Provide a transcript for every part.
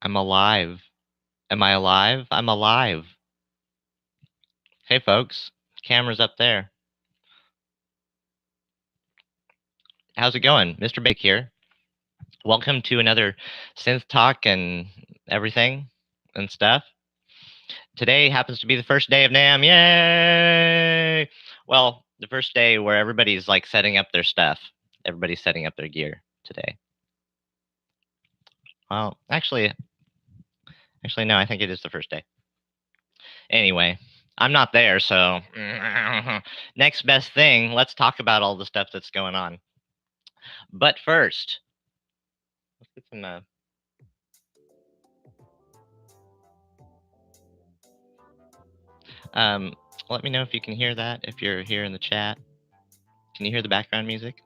I'm alive. Am I alive? I'm alive. Hey, folks. Camera's up there. How's it going? Mr. Bake here. Welcome to another synth talk and everything and stuff. Today happens to be the first day of NAMM. Yay! Well, the first day where everybody's like setting up their stuff. Everybody's setting up their gear today. Well, actually, no, I think it is the first day. Anyway, I'm not there, so next best thing, let's talk about all the stuff that's going on. But first, let's get some. Um, Let me know if you can hear that. If you're here in the chat, can you hear the background music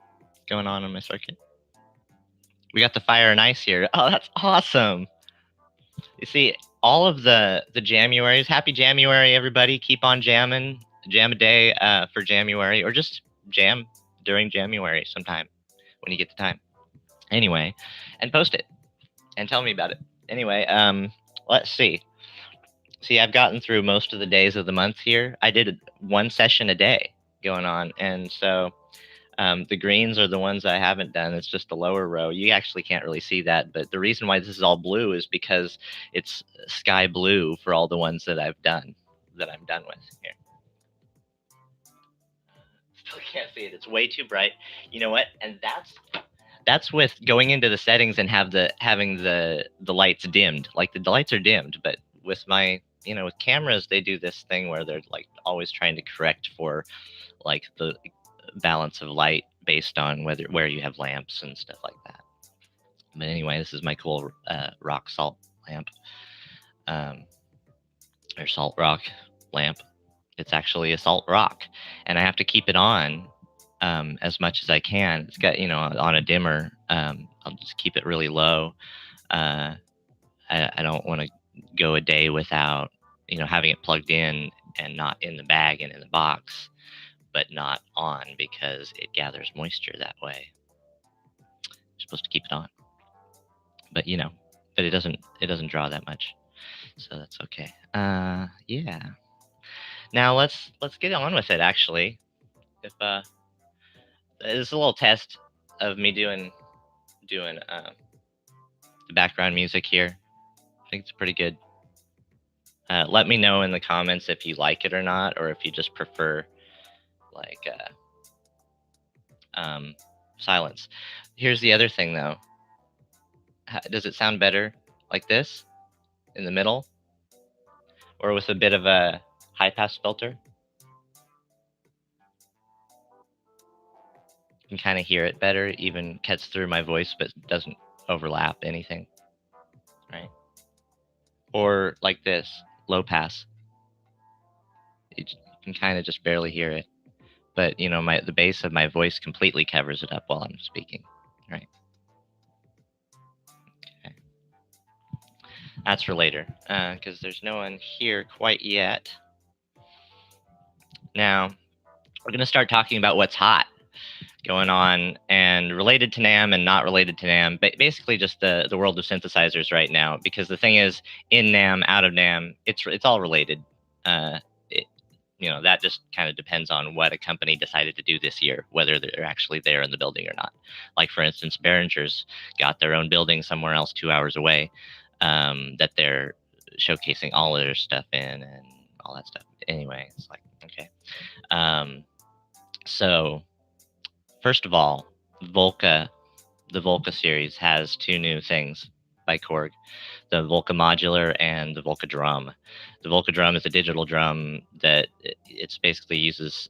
going on my circuit? We got the fire and ice here. Oh, that's awesome! You see, all of the Januaries. Happy January, everybody! Keep on jamming. Jam a day for January, or just jam during January sometime when you get the time. Anyway, and post it and tell me about it. Anyway, let's see. See, I've gotten through most of the days of the month here. I did one session a day going on, and so the greens are the ones I haven't done. It's just the lower row. You actually can't really see that, but the reason why this is all blue is because it's sky blue for all the ones that I've done, that I'm done with here. Still can't see it. It's way too bright. You know what? And that's with going into the settings and having the lights dimmed. Like the lights are dimmed, but with my with cameras, they do this thing where they're like always trying to correct for like the balance of light based on where you have lamps and stuff like that. But anyway, this is my cool rock salt lamp, or salt rock lamp. It's actually a salt rock, and I have to keep it on as much as I can. It's got on a dimmer. I'll just keep it really low. I don't want to go a day without having it plugged in and not in the bag and in the box, but not on because it gathers moisture that way. You're supposed to keep it on, but but it doesn't draw that much, so that's okay. Yeah. Now let's get on with it. Actually, if this is a little test of me doing the background music here. I think it's pretty good. Let me know in the comments if you like it or not, or if you just prefer like silence. Here's the other thing though. Does it sound better like this in the middle, or with a bit of a high pass filter? You can kind of hear it better, even cuts through my voice, but doesn't overlap anything, right? Or like this, low pass. You can kind of just barely hear it, but the bass of my voice completely covers it up while I'm speaking, right? Okay. That's for later, because there's no one here quite yet. Now, we're going to start talking about what's hot going on and related to NAMM and not related to NAMM, but basically just the world of synthesizers right now. Because the thing is, in NAMM, out of NAMM, it's all related. That just kind of depends on what a company decided to do this year, whether they're actually there in the building or not. Like, for instance, Behringer's got their own building somewhere else 2 hours away that they're showcasing all of their stuff in and all that stuff. Anyway, it's like, okay. So, first of all, the Volca series has two new things by Korg, the Volca Modular and the Volca Drum. The Volca Drum is a digital drum that it's basically uses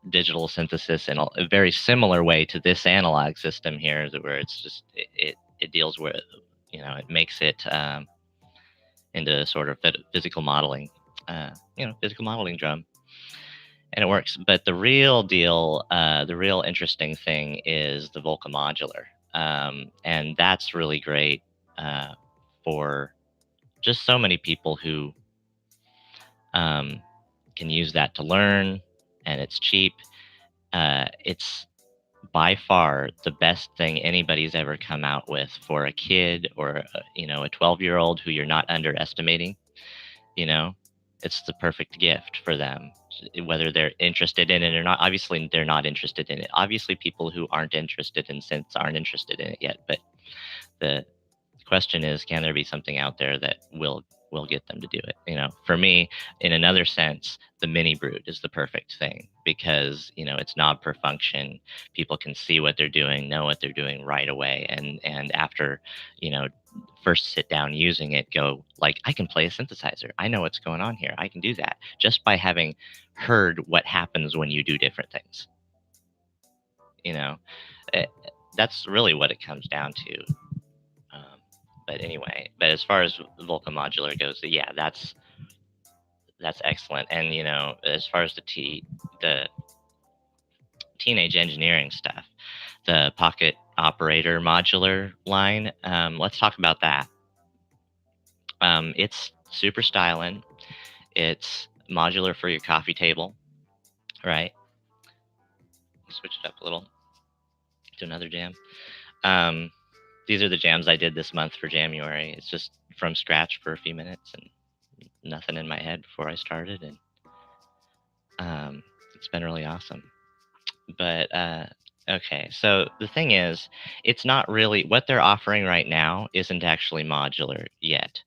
digital synthesis in a very similar way to this analog system here, where it's just it deals with it makes it into sort of physical modeling, physical modeling drum. And it works. But the real deal, the real interesting thing is the Volca Modular. And that's really great for just so many people who can use that to learn, and it's cheap. It's by far the best thing anybody's ever come out with for a kid or a 12-year-old who you're not underestimating. you know it's the perfect gift for them, whether they're interested in it or not. Obviously they're not interested in it. Obviously people who aren't interested in synths aren't interested in it yet, but the question is, can there be something out there that will get them to do it? For me, in another sense, the mini brute is the perfect thing, because it's knob per function. People can see what they're doing, know what they're doing right away, and after first sit down using it, go like, I can play a synthesizer, I know what's going on here, I can do that just by having heard what happens when you do different things. you know it, that's really what it comes down to. um, but anyway, but as far as Vulcan Modular goes, yeah, that's excellent. And as far as the teenage engineering stuff, the Pocket Operator Modular line, let's talk about that. It's super styling. It's modular for your coffee table, right? Switch it up a little to another jam. These are the jams I did this month for January. It's just from scratch for a few minutes and nothing in my head before I started, and it's been really awesome. But okay, so the thing is, it's not really what they're offering right now isn't actually modular yet.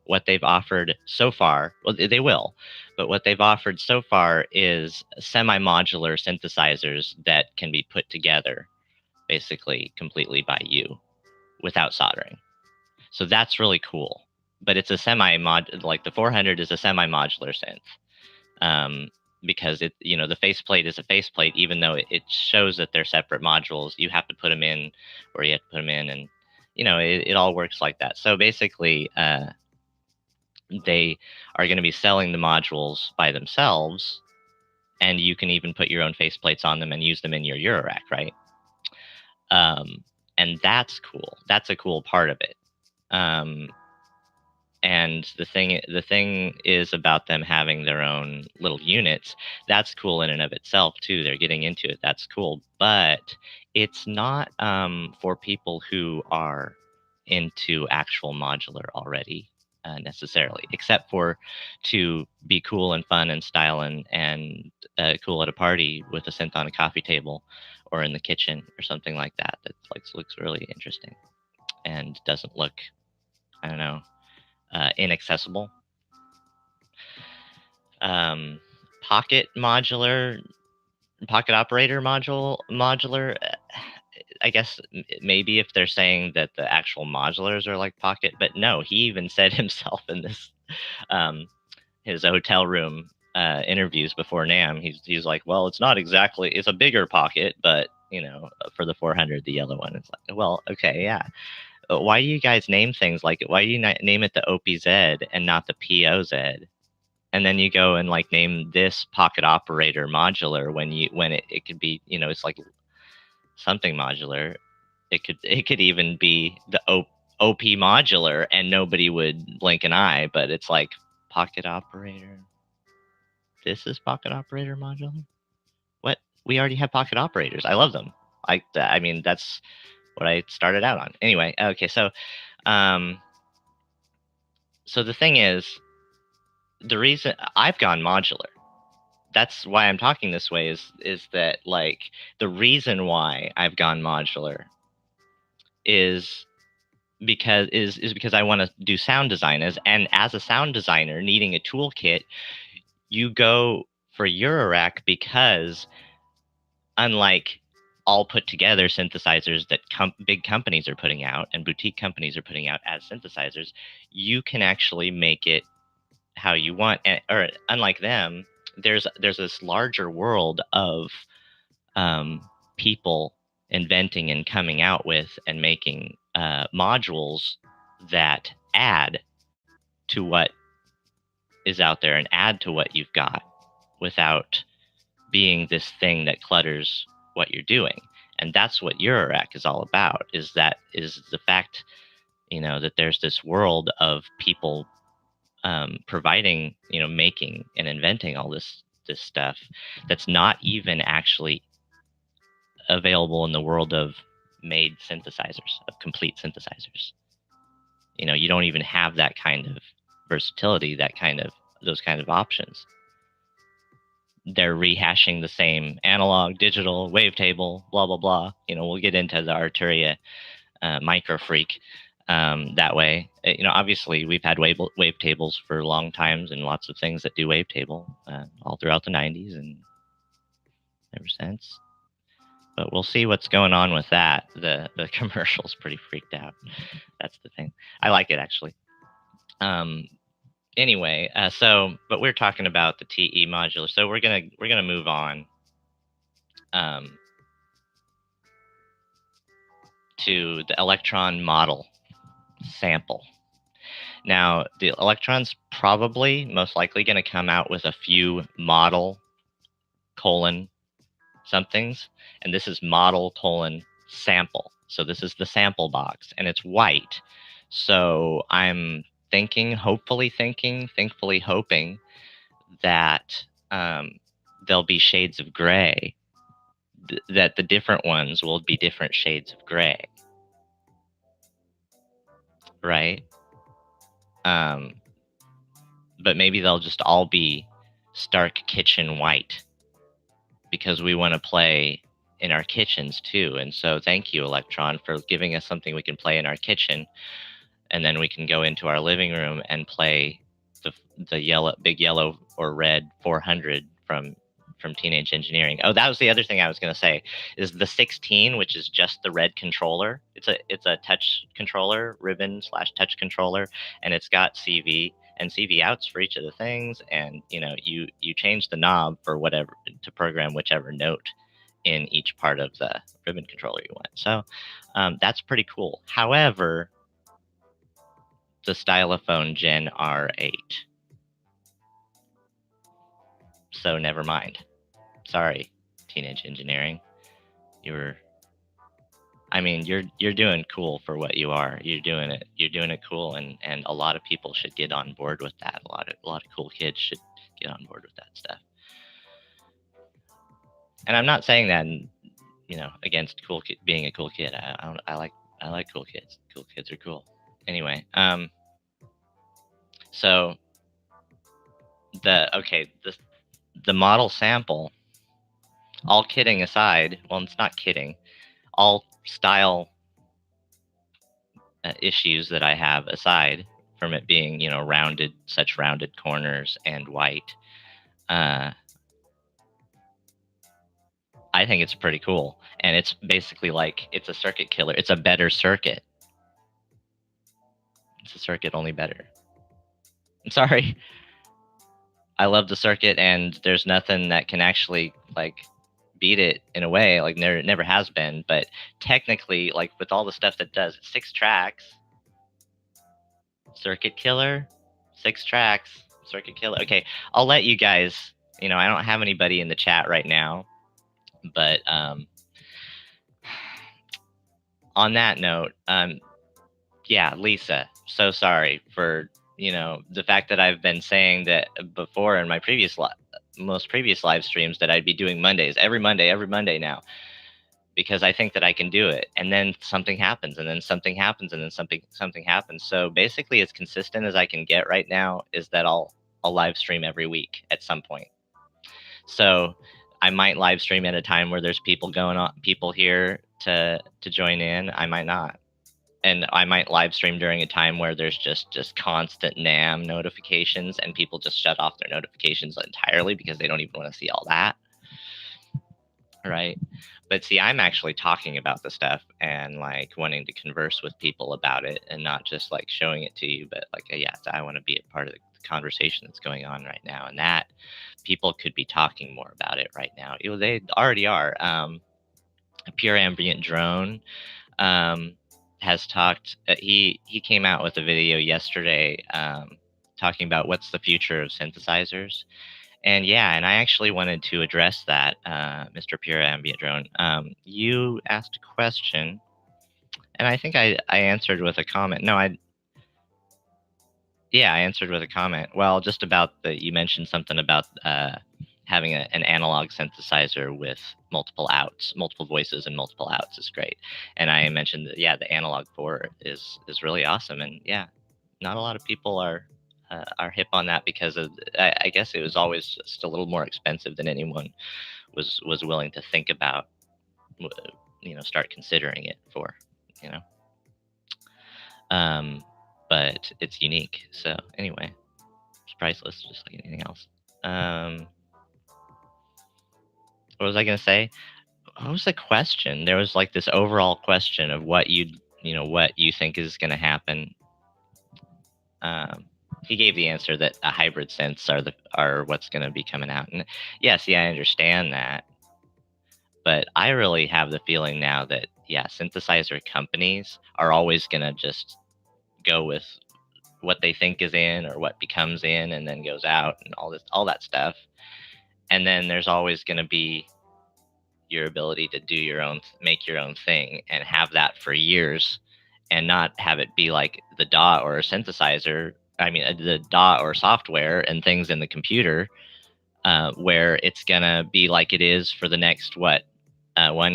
What they've offered so far, well, they will, but what they've offered so far is semi-modular synthesizers that can be put together basically completely by you without soldering. So that's really cool. But it's a semi-mod, like the 400 is a semi-modular synth. Because the faceplate is a faceplate, even though it shows that they're separate modules. You have to put them in, or you have to put them in, and it all works like that. So basically, they are going to be selling the modules by themselves, and you can even put your own faceplates on them and use them in your Eurorack, right? And that's cool. That's a cool part of it. And the thing is about them having their own little units. That's cool in and of itself too. They're getting into it. That's cool, but it's not for people who are into actual modular already, necessarily, except for to be cool and fun and styling and cool at a party with a synth on a coffee table or in the kitchen or something like that. That like looks really interesting and doesn't look, I don't know, inaccessible. Pocket modular, pocket operator modular. I guess maybe if they're saying that the actual modulars are like pocket, but no, he even said himself in this um, his hotel room interviews before NAMM. He's like, well, it's not exactly. It's a bigger pocket, but for the 400, the yellow one, it's like, well, okay, yeah. But why do you guys name things like it? Why do you not name it the OPZ and not the POZ? And then you go and like name this pocket operator modular when it could be, it's like something modular. It could even be the OP modular and nobody would blink an eye, but it's like pocket operator. This is pocket operator modular. What? We already have pocket operators. I love them. I mean that's what I started out on. Anyway, okay, um so the thing is, the reason I've gone modular, that's why I'm talking this way, is that like the reason why I've gone modular is because I want to do sound design, as a sound designer needing a toolkit, you go for Eurorack because unlike all put together synthesizers that big companies are putting out and boutique companies are putting out as synthesizers, you can actually make it how you want. Or unlike them, there's this larger world of people inventing and coming out with and making modules that add to what is out there and add to what you've got without being this thing that clutters what you're doing. And that's what Eurorack is all about, is the fact that there's this world of people providing, making and inventing all this stuff that's not even actually available in the world of made synthesizers, of complete synthesizers. You know, you don't even have that kind of versatility, those kind of options. They're rehashing the same analog, digital, wavetable, blah blah blah. You know, we'll get into the Arturia micro freak that way. You know, obviously we've had wavetables for long times and lots of things that do wavetable all throughout the 90s and ever since. But we'll see what's going on with that. The commercial's pretty freaked out. That's the thing. I like it actually. Anyway, but we're talking about the TE modular, so we're gonna move on to the electron model sample. Now, the electron's probably most likely going to come out with a few model colon somethings, and this is model colon sample. So this is the sample box, and it's white. So I'm thankfully hoping that there'll be shades of gray, that the different ones will be different shades of gray, right? But maybe they'll just all be stark kitchen white because we want to play in our kitchens too. And so thank you, Electron, for giving us something we can play in our kitchen. And then we can go into our living room and play the big yellow or red 400 from Teenage Engineering. Oh, that was the other thing I was going to say, is the 16, which is just the red controller. It's a touch controller, ribbon/touch controller, and it's got CV and CV outs for each of the things. And you know, you change the knob for whatever to program whichever note in each part of the ribbon controller you want. So that's pretty cool. However, the Stylophone Gen R8. So never mind. Sorry, Teenage Engineering. You're doing cool for what you are. You're doing it cool, and a lot of people should get on board with that. A lot of cool kids should get on board with that stuff. And I'm not saying that, you know, against being a cool kid. I like cool kids. Cool kids are cool. Anyway, so the model sample, all kidding aside, well, it's not kidding, all style issues that I have aside from it being, you know, such rounded corners and white, I think it's pretty cool. And it's basically like, it's a circuit killer. It's a better circuit. It's a circuit, only better. I'm sorry. I love the circuit, and there's nothing that can actually like beat it in a way. Like never has been. But technically, like with all the stuff that does, it's 6 tracks. Circuit killer, 6 tracks. Circuit killer. Okay, I'll let you guys. You know, I don't have anybody in the chat right now, but on that note, yeah, Lisa, so sorry for, you know, the fact that I've been saying that before in my most previous live streams that I'd be doing Mondays, every Monday now, because I think that I can do it. And then something happens, and then something happens, and then something happens. So basically, as consistent as I can get right now is that I'll live stream every week at some point. So I might live stream at a time where there's people here to join in. I might not. And I might live stream during a time where there's just constant NAMM notifications, and people just shut off their notifications entirely because they don't even want to see all that. Right? But see, I'm actually talking about the stuff and like wanting to converse with people about it, and not just like showing it to you, but like, yeah, I want to be a part of the conversation that's going on right now, and that people could be talking more about it right now. You know, they already are. A Pure Ambient Drone has talked. He came out with a video yesterday talking about what's the future of synthesizers. And yeah, and I actually wanted to address that, Mr. Pure Ambient Drone. You asked a question, and I think I answered with a comment. No, I answered with a comment. Well, just about you mentioned something about having an analog synthesizer with multiple outs, multiple voices and multiple outs is great. And I mentioned that, yeah, the analog 4 is really awesome. And yeah, not a lot of people are hip on that because of, I guess it was always just a little more expensive than anyone was willing to think about, start considering it for, you know. But it's unique. So anyway, it's priceless, just like anything else. What was I gonna say? What was the question? There was like this overall question of what what you think is gonna happen. He gave the answer that a hybrid synths are what's gonna be coming out. And yes, yeah, I understand that. But I really have the feeling now that, yeah, synthesizer companies are always gonna just go with what they think is in or what becomes in and then goes out and all that stuff. And then there's always going to be your ability to make your own thing and have that for years and not have it be like the DAW or a synthesizer. I mean, the DAW or software and things in the computer, where it's going to be like it is for the next, 1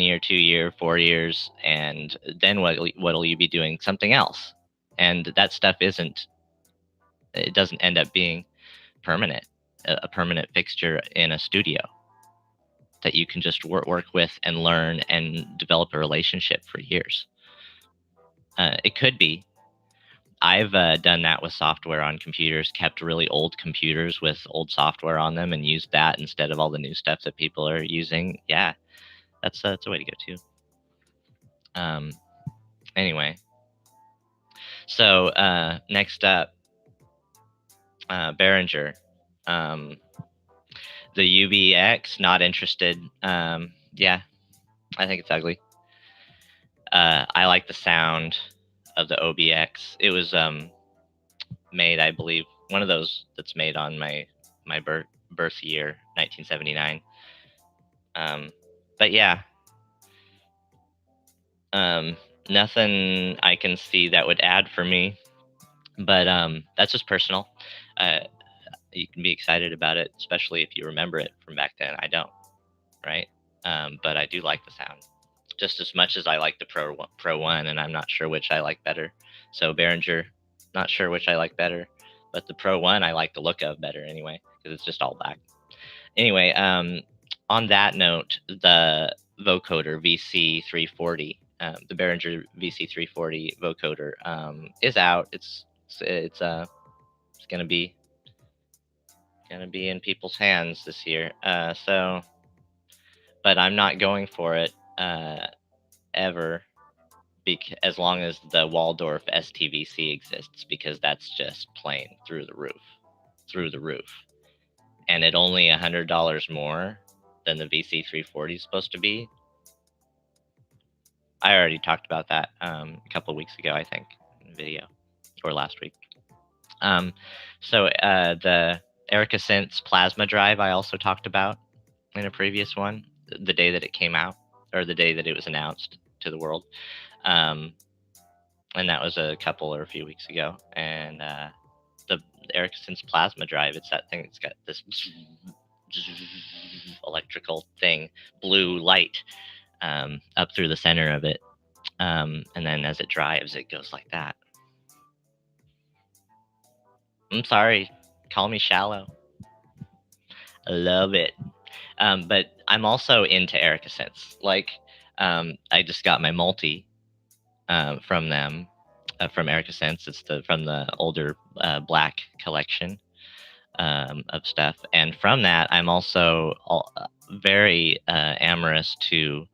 year, 2 year, 4 years. And then what'll you be doing? Something else. And that stuff it doesn't end up being permanent, a permanent fixture in a studio that you can just work with and learn and develop a relationship for years. It could be. I've done that with software on computers, kept really old computers with old software on them and used that instead of all the new stuff that people are using. Yeah, that's a way to go too. Anyway, so next up, Behringer. The UBX, not interested. Yeah, I think it's ugly. I like the sound of the OBX. It was made, I believe, one of those that's made on my birth year, 1979. But yeah, nothing I can see that would add for me. But that's just personal. You can be excited about it, especially if you remember it from back then. I don't, right? But I do like the sound just as much as I like the Pro One, and I'm not sure which I like better. So Behringer, not sure which I like better, but the Pro One I like the look of better anyway because it's just all black. Anyway, on that note, the vocoder VC340, the Behringer VC340 vocoder is out. It's gonna be in people's hands this year. But I'm not going for it ever, as long as the Waldorf STVC exists, because that's just plain through the roof, and at only $100 more than the VC340 is supposed to be. I already talked about that a couple of weeks ago, I think, in the video, or last week. So the Erica Synths plasma drive I also talked about in a previous one, the day that it came out, or the day that it was announced to the world. And that was a few weeks ago. And the Erica Synths plasma drive, it's that thing that's got this electrical thing, blue light up through the center of it. And then as it drives, it goes like that. I'm sorry, call me shallow. I love it. But I'm also into Erica Synths. Like, I just got my multi from them, from Erica Synths. It's from the older black collection of stuff. And from that, I'm also very amorous to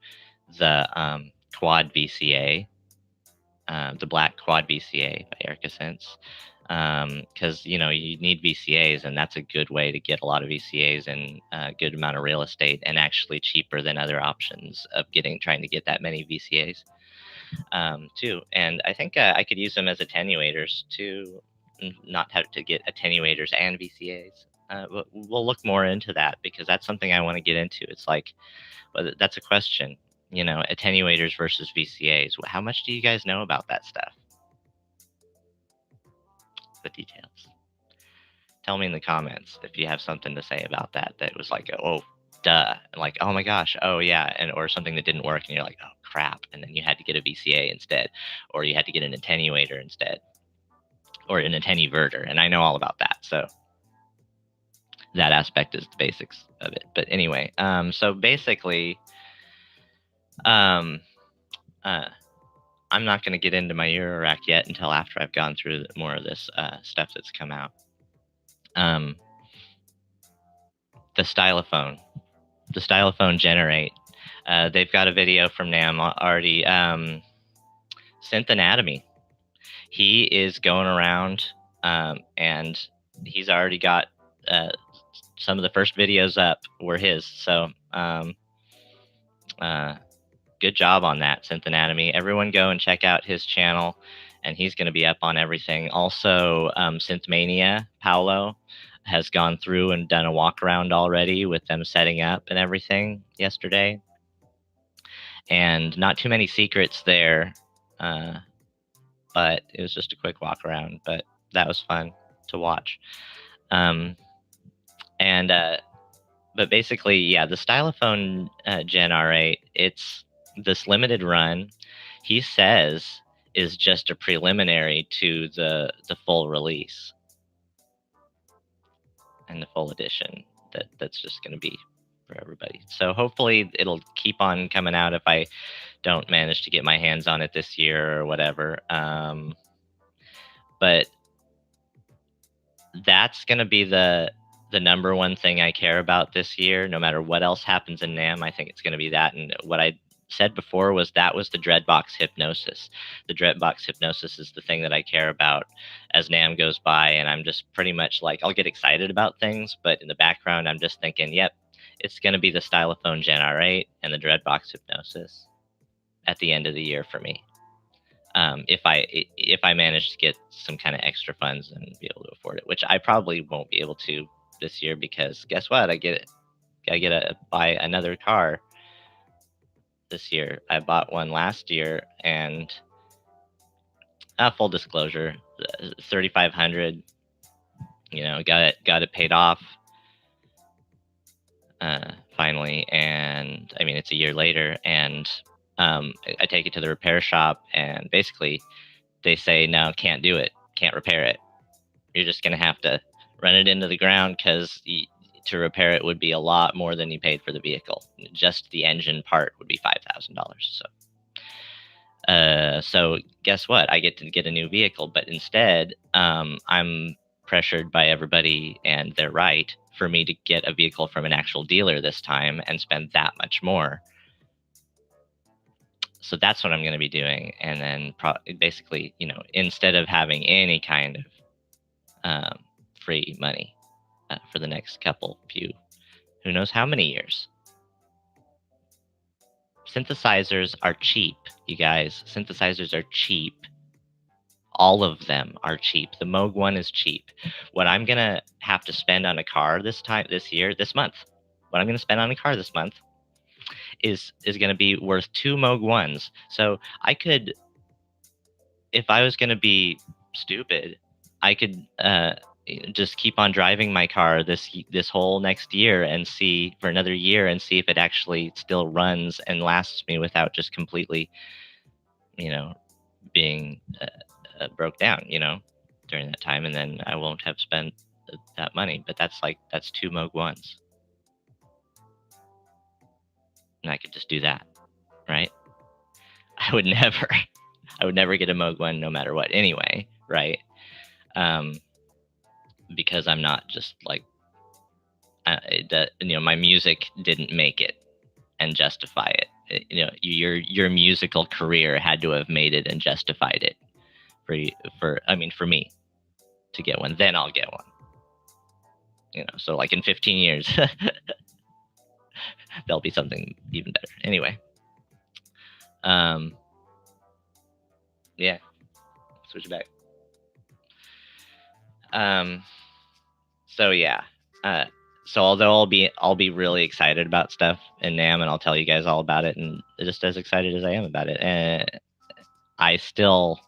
the quad VCA, the black quad VCA by Erica Synths. Because you need VCAs, and that's a good way to get a lot of VCAs and a good amount of real estate, and actually cheaper than other options of trying to get that many VCAs too. And I think I could use them as attenuators to not have to get attenuators and VCAs. We'll look more into that because that's something I want to get into. It's like, well, that's a question. Attenuators versus VCAs. How much do you guys know about that stuff? The details. Tell me in the comments if you have something to say about that. That was like, oh, duh, and like, oh my gosh, oh yeah, and or something that didn't work, and you're like, oh crap, and then you had to get a VCA instead, or you had to get an attenuator instead, or an attenuverter, and I know all about that. So that aspect is the basics of it. But anyway, so basically, um, I'm not going to get into my Eurorack yet until after I've gone through more of this stuff that's come out. The Stylophone Generate. They've got a video from NAMM already. Synth Anatomy. He is going around, and he's already got some of the first videos up were his. So good job on that, Synth Anatomy. Everyone go and check out his channel, and he's going to be up on everything. Also, Synthmania, Paolo, has gone through and done a walk around already with them setting up and everything yesterday. And not too many secrets there, but it was just a quick walk around, but that was fun to watch. But basically, yeah, the Stylophone Gen R8, it's this limited run, he says, is just a preliminary to the full release and the full edition that's just going to be for everybody. So hopefully it'll keep on coming out if I don't manage to get my hands on it this year or whatever. But that's going to be the number one thing I care about this year. No matter what else happens in NAMM, I think it's going to be that. And what I said before was that was the Dreadbox Hypnosis. The Dreadbox Hypnosis is the thing that I care about as NAMM goes by. And I'm just pretty much like, I'll get excited about things, but in the background, I'm just thinking, yep, it's going to be the Stylophone Gen R8 and the Dreadbox Hypnosis at the end of the year for me. If I manage to get some kind of extra funds and be able to afford it, which I probably won't be able to this year, because guess what? I gotta buy another car this year. I bought one last year, and full disclosure, 3,500. You know, got it paid off finally, and I mean it's a year later, and I take it to the repair shop, and basically they say, no, can't do it, can't repair it. You're just going to have to run it into the ground, because to repair it would be a lot more than you paid for the vehicle. Just the engine part would be $5,000. So guess what? I get to get a new vehicle, but instead, I'm pressured by everybody, and they're right, for me to get a vehicle from an actual dealer this time and spend that much more. So that's what I'm going to be doing. And then basically, you know, instead of having any kind of free money for the next few, who knows how many years. Synthesizers are cheap, you guys. Synthesizers are cheap. All of them are cheap. The Moog one is cheap. What I'm going to have to spend on a car this month, what I'm going to spend on a car this month is going to be worth 2 Moog ones. So I could, if I was going to be stupid, I could just keep on driving my car this whole next year and see for another year and see if it actually still runs and lasts me without just completely, you know, being broke down, you know, during that time. And then I won't have spent that money. But that's 2 Moog ones. And I could just do that, right? I would never get a Moog one no matter what anyway, right? Because I'm not just like, you know, my music didn't make it and justify it. You know, your musical career had to have made it and justified it for me to get one. Then I'll get one. You know, so like in 15 years, there'll be something even better. Anyway, yeah, switch it back. So yeah, so although I'll be really excited about stuff in NAMM, and I'll tell you guys all about it, and just as excited as I am about it, I still,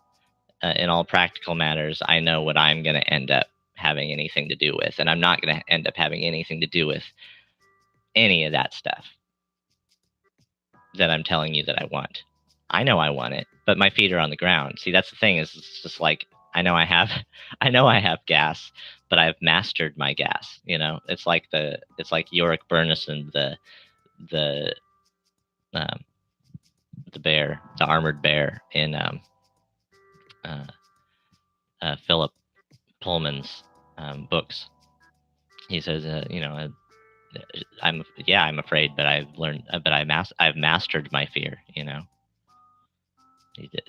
in all practical matters, I know what I'm going to end up having anything to do with, and I'm not going to end up having anything to do with any of that stuff that I'm telling you that I want. I know I want it, but my feet are on the ground. See, that's the thing, is it's just like I know I have I know I have gas, but I've mastered my gas, you know? It's like Yorick Burnison, the um, the bear, the armored bear in uh, Philip Pullman's books. He says, I'm afraid, but I've mastered my fear. You know,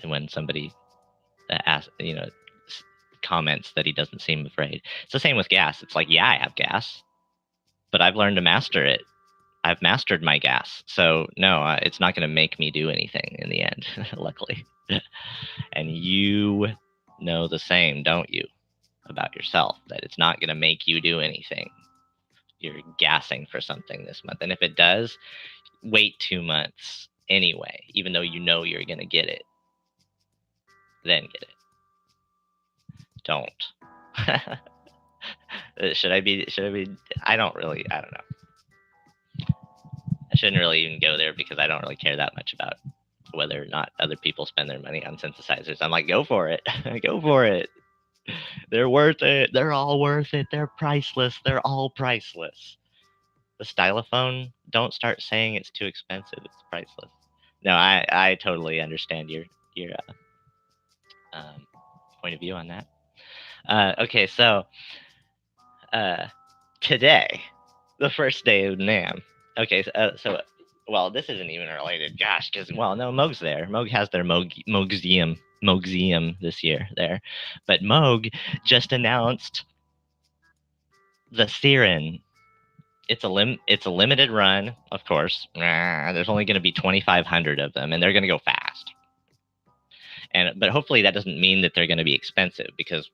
when somebody asks, comments that he doesn't seem afraid. It's the same with gas. It's like, yeah, I have gas, but I've learned to master it. I've mastered my gas, so no, it's not going to make me do anything in the end. Luckily, and you know the same, don't you, about yourself? That it's not going to make you do anything. You're gassing for something this month, and if it does, wait 2 months anyway, even though you know you're going to get it. Then get it. Don't. Should I be? I don't know. I shouldn't really even go there because I don't really care that much about whether or not other people spend their money on synthesizers. I'm like, go for it. Go for it. They're worth it. They're all worth it. They're priceless. They're all priceless. The stylophone, don't start saying it's too expensive. It's priceless. No, I totally understand your point of view on that. Okay, so today, the first day of NAMM. Okay, well, this isn't even related. Gosh, because no, Moog's there. Moog has their Moogseum this year there, but Moog just announced the Siren. It's a limited run, of course. There's only going to be 2,500 of them, and they're going to go fast. But hopefully that doesn't mean that they're going to be expensive, because,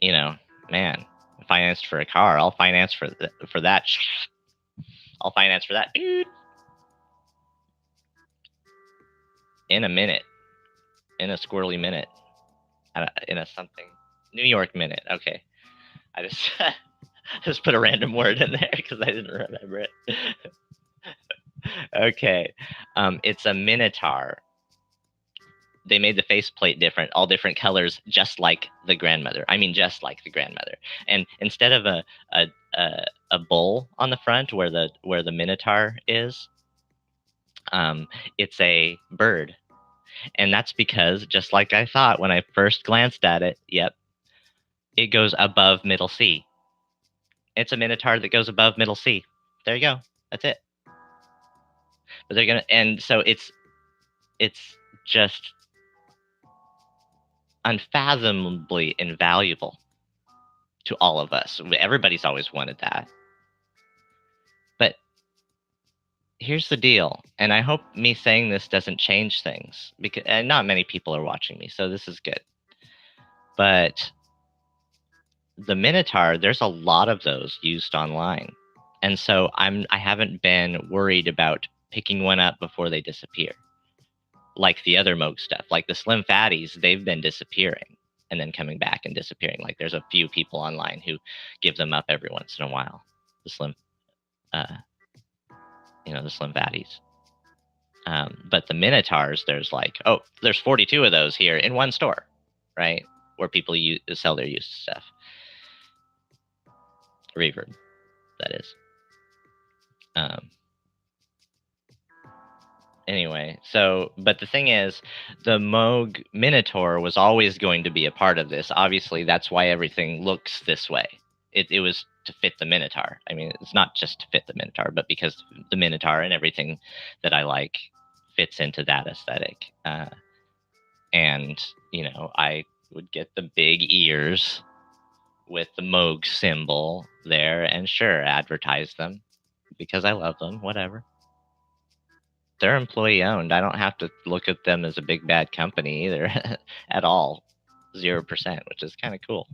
man, I financed for a car. I'll finance for that. I'll finance for that in a minute, in a squirrely minute, in a something New York minute. Okay, I just just put a random word in there because I didn't remember it. Okay, it's a Minotaur. They made the faceplate different, all different colors, just like the grandmother. I mean, just like the grandmother. And instead of a bull on the front where the Minotaur is, it's a bird. And that's because, just like I thought when I first glanced at it, yep, it goes above middle C. It's a Minotaur that goes above middle C. There you go. That's it. But they're gonna, and so it's just unfathomably invaluable to all of us. Everybody's always wanted that. But here's the deal, and I hope me saying this doesn't change things, because not many people are watching me, so this is good. But the Minotaur, there's a lot of those used online. And so I haven't been worried about picking one up before they disappear. Like the other Moog stuff, like the Slim Fatties, they've been disappearing and then coming back and disappearing. Like there's a few people online who give them up every once in a while. The Slim Fatties. But the Minotaurs, there's 42 of those here in one store, right? Where people sell their used stuff. Reverb, that is. Anyway, but the thing is, the Moog Minotaur was always going to be a part of this. Obviously, that's why everything looks this way. It was to fit the Minotaur. I mean, it's not just to fit the Minotaur, but because the Minotaur and everything that I like fits into that aesthetic. And, I would get the big ears with the Moog symbol there, and sure, advertise them because I love them, whatever. They're employee owned. I don't have to look at them as a big bad company either at all. 0%, which is kind of cool.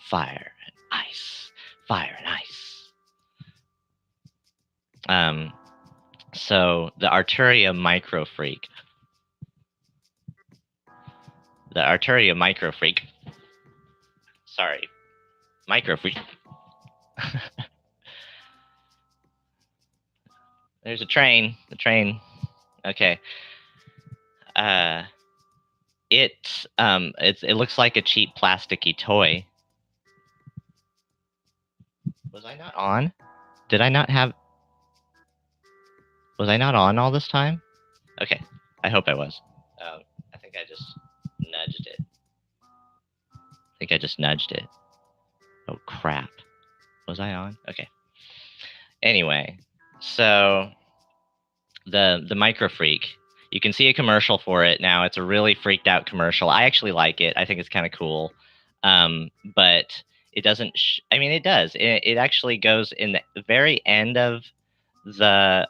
Fire and ice. Fire and ice. So the Arturia Micro Freak. The Arturia Micro Freak Sorry, microphone. There's a train. The train. Okay. It looks like a cheap plasticky toy. Was I not on? Did I not have? Was I not on all this time? Okay. I hope I was. I think I just nudged it. Oh crap. Was I on? Okay. Anyway, so the Micro Freak. You can see a commercial for it now. It's a really freaked out commercial. I actually like it. I think it's kind of cool. But it doesn't. I mean, it does. It actually goes in the very end of the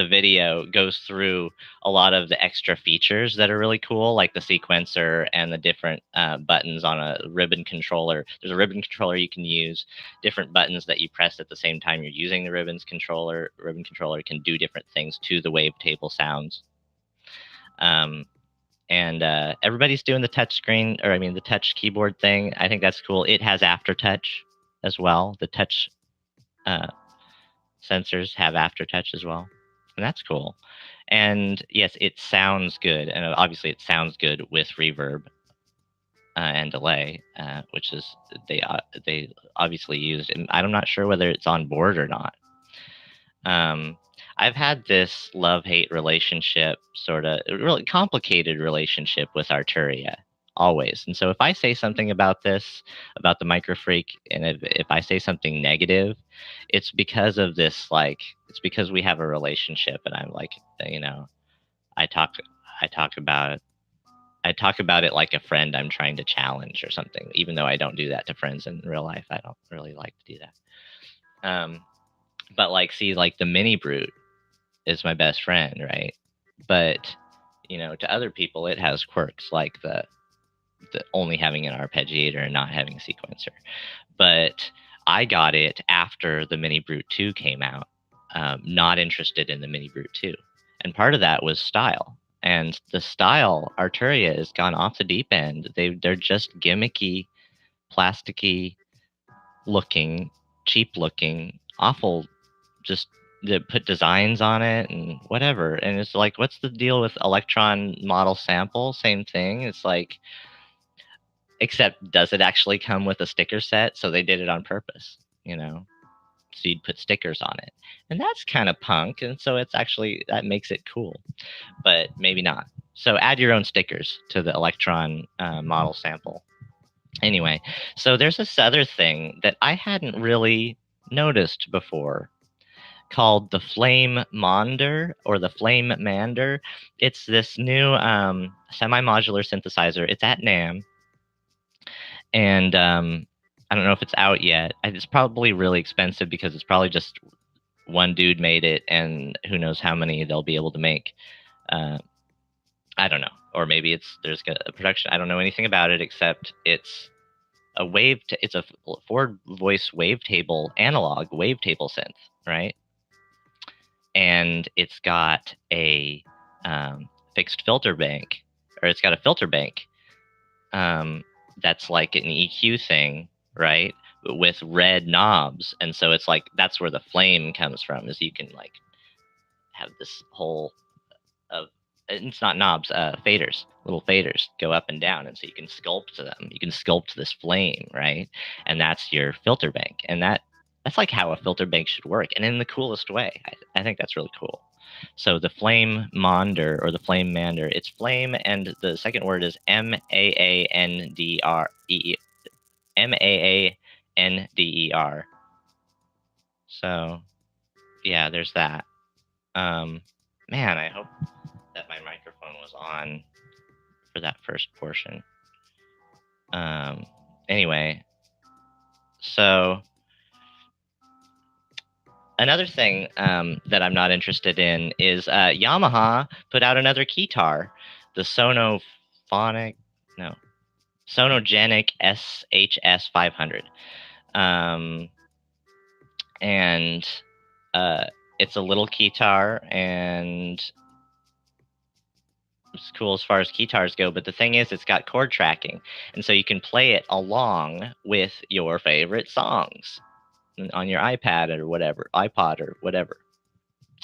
video goes through a lot of the extra features that are really cool, like the sequencer and the different buttons on a ribbon controller. There's a ribbon controller you can use, different buttons that you press at the same time you're using the ribbon controller. Ribbon controller can do different things to the wavetable sounds. And everybody's doing the touch screen, or I mean the touch keyboard thing. I think that's cool. It has aftertouch as well. The touch sensors have aftertouch as well. And that's cool. And yes, it sounds good, and obviously it sounds good with reverb and delay, which is they obviously used. And I'm not sure whether it's on board or not. I've had this love-hate relationship, sort of really complicated relationship with Arturia always. And so if I say something about this, about the Micro Freak, and if I say something negative, it's because of this, like, it's because we have a relationship, and I'm like, you know, I talk about it. I talk about it like a friend I'm trying to challenge or something, even though I don't do that to friends in real life. I don't really like to do that. But like, see, like the Mini Brute is my best friend, right? But you know, to other people, it has quirks like the only having an arpeggiator and not having a sequencer. But I got it after the Mini Brute 2 came out. Not interested in the Mini Brute 2, and part of that was style. And the style, Arturia has gone off the deep end. They're just gimmicky, plasticky looking, cheap looking, awful, just to put designs on it and whatever. And it's like, what's the deal with Electron model sample? Same thing. It's like, except does it actually come with a sticker set? So they did it on purpose, you know? So you'd put stickers on it. And that's kind of punk. And so it's actually, that makes it cool, but maybe not. So add your own stickers to the Electron model sample. Anyway, so there's this other thing that I hadn't really noticed before called the Flame Monder or the Flame Mander. It's this new semi-modular synthesizer. It's at NAMM, and I don't know if it's out yet. It's probably really expensive because it's probably just one dude made it, and who knows how many they'll be able to make. I don't know, or maybe there's a production. I don't know anything about it except it's a it's a 4-voice wavetable analog wavetable synth, right? And it's got a fixed filter bank, or it's got a filter bank that's like an EQ thing, right? With red knobs, and so it's like that's where the flame comes from. Is you can like have this whole of it's not knobs, faders, little faders go up and down, and so you can sculpt them. You can sculpt this flame, right? And that's your filter bank, and that's like how a filter bank should work, and in the coolest way. I think that's really cool. So the Flame Monder or the Flame Mander, it's flame, and the second word is MAANDER. So yeah, there's that. Man, I hope that my microphone was on for that first portion. Anyway, so another thing that I'm not interested in is Yamaha put out another keytar, the Sonogenic SHS 500. And it's a little keytar, and it's cool as far as guitars go, but the thing is, it's got chord tracking, and so you can play it along with your favorite songs on your iPad or whatever, iPod or whatever,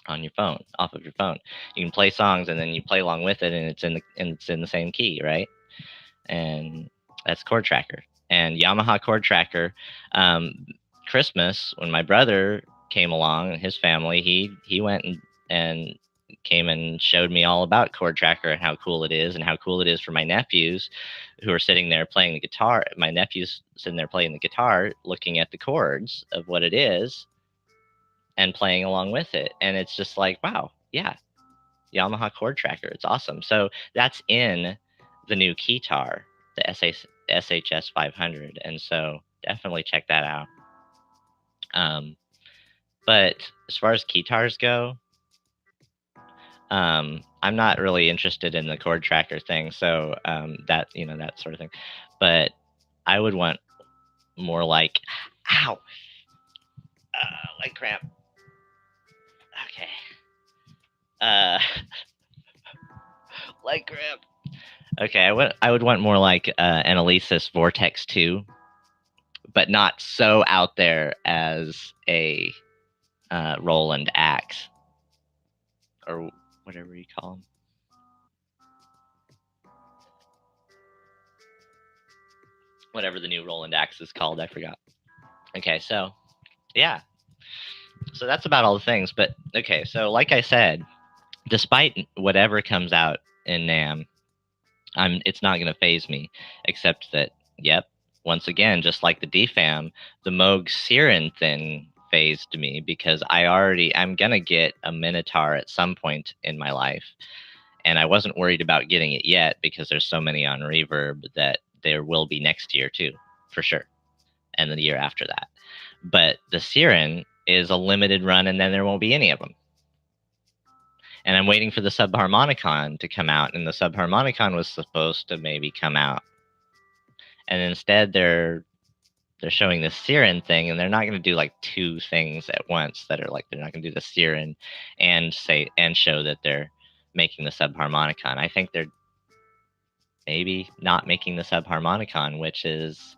on your phone, off of your phone. You can play songs, and then you play along with it, and it's in the same key, right? And that's chord tracker. And Yamaha chord tracker. Christmas, when my brother came along and his family, he went and came and showed me all about chord tracker and how cool it is, and how cool it is for my nephews who are sitting there playing the guitar. My nephew's sitting there playing the guitar, looking at the chords of what it is and playing along with it. And it's just like, wow, yeah, Yamaha chord tracker. It's awesome. So that's in the new Keytar, the SHS 500. And so definitely check that out. But as far as Keytars go, I'm not really interested in the chord tracker thing. So that, that sort of thing. But I would want more like, ow, leg cramp. Okay. Leg cramp. Okay, I would want more like an Alesis Vortex 2, but not so out there as a Roland Axe, or whatever you call them. Whatever the new Roland Axe is called, I forgot. Okay, so yeah. So that's about all the things. But okay, so like I said, despite whatever comes out in NAMM, it's not going to phase me, except that, yep, once again, just like the DFAM, the Moog Siren thing phased me, because I'm going to get a Minotaur at some point in my life. And I wasn't worried about getting it yet, because there's so many on Reverb that there will be next year too, for sure. And the year after that. But the Siren is a limited run, and then there won't be any of them. And I'm waiting for the Subharmonicon to come out, and the Subharmonicon was supposed to maybe come out. And instead they're showing the Siren thing, and they're not going to do like two things at once that are like, they're not going to do the Siren and show that they're making the Subharmonicon. I think they're maybe not making the Subharmonicon, which is,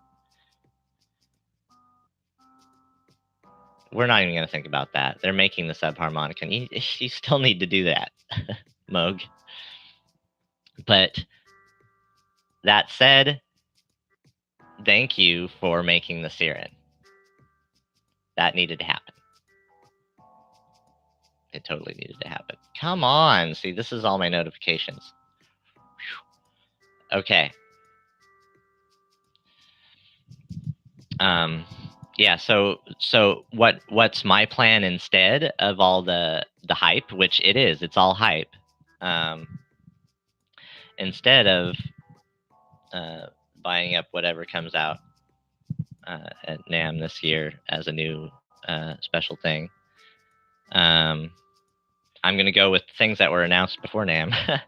we're not even going to think about that. They're making the Subharmonicon. You still need to do that, Moog. But that said, thank you for making the Siren. That needed to happen. It totally needed to happen. Come on. See, this is all my notifications. Whew. Okay. Yeah, so what's my plan instead of all the hype, which it is, it's all hype. Instead of buying up whatever comes out at NAMM this year as a new special thing, I'm going to go with things that were announced before NAMM.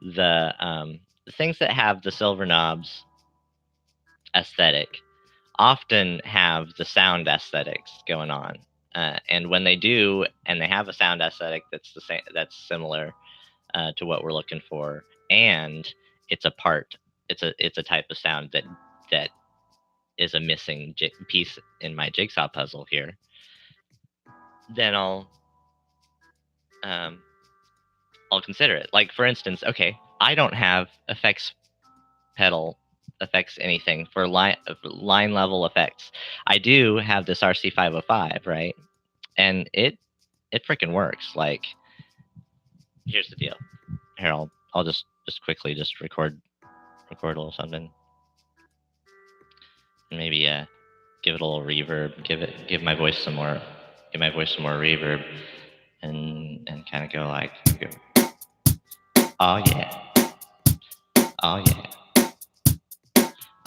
The things that have the silver knobs aesthetic often have the sound aesthetics going on, and when they do, and they have a sound aesthetic that's the same, that's similar to what we're looking for, and it's a type of sound that is a missing piece in my jigsaw puzzle here, then I'll consider it. Like, for instance, okay, I don't have effects pedal effects anything for line level effects. I do have this RC505, right? And it freaking works. Like, here's the deal. Here, I'll just quickly just record a little something. Maybe give it a little reverb. Give my voice some more reverb, and kind of go like, oh yeah, oh yeah.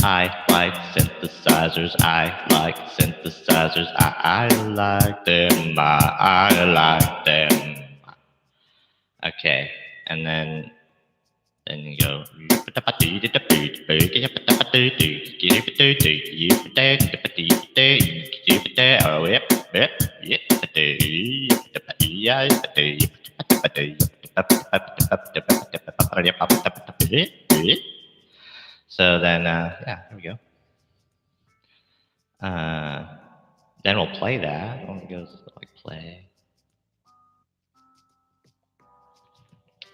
I like synthesizers. I like synthesizers. I like them. I like them. Okay, and then you go. So then, yeah, here we go. Then we'll play that. When it goes like play.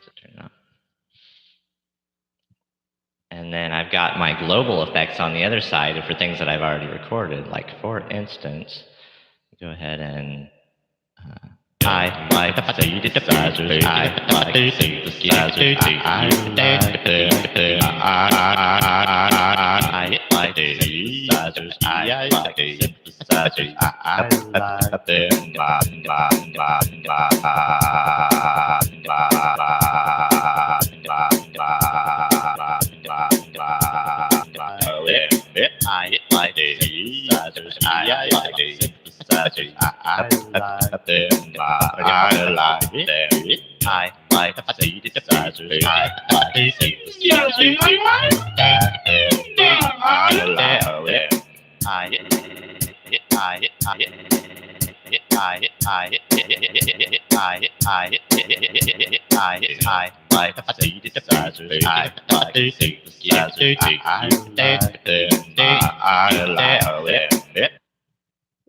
So turn it on. And then I've got my global effects on the other side for things that I've already recorded. Like for instance, go ahead and I like synthesizers. I like synthesizers. I like synthesizers. I like synthesizers. I like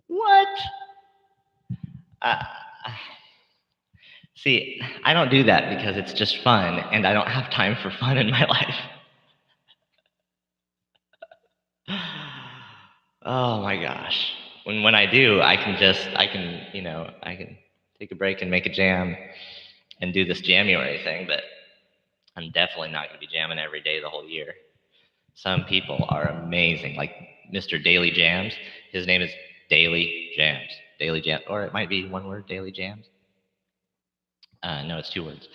What? See, I don't do that because it's just fun, and I don't have time for fun in my life. Oh my gosh. When I do, I can take a break and make a jam and do this January thing, but I'm definitely not going to be jamming every day the whole year. Some people are amazing, like Mr. Daily Jams. His name is Daily Jams. Daily Jam, or it might be one word, Daily Jams. No, it's 2 words.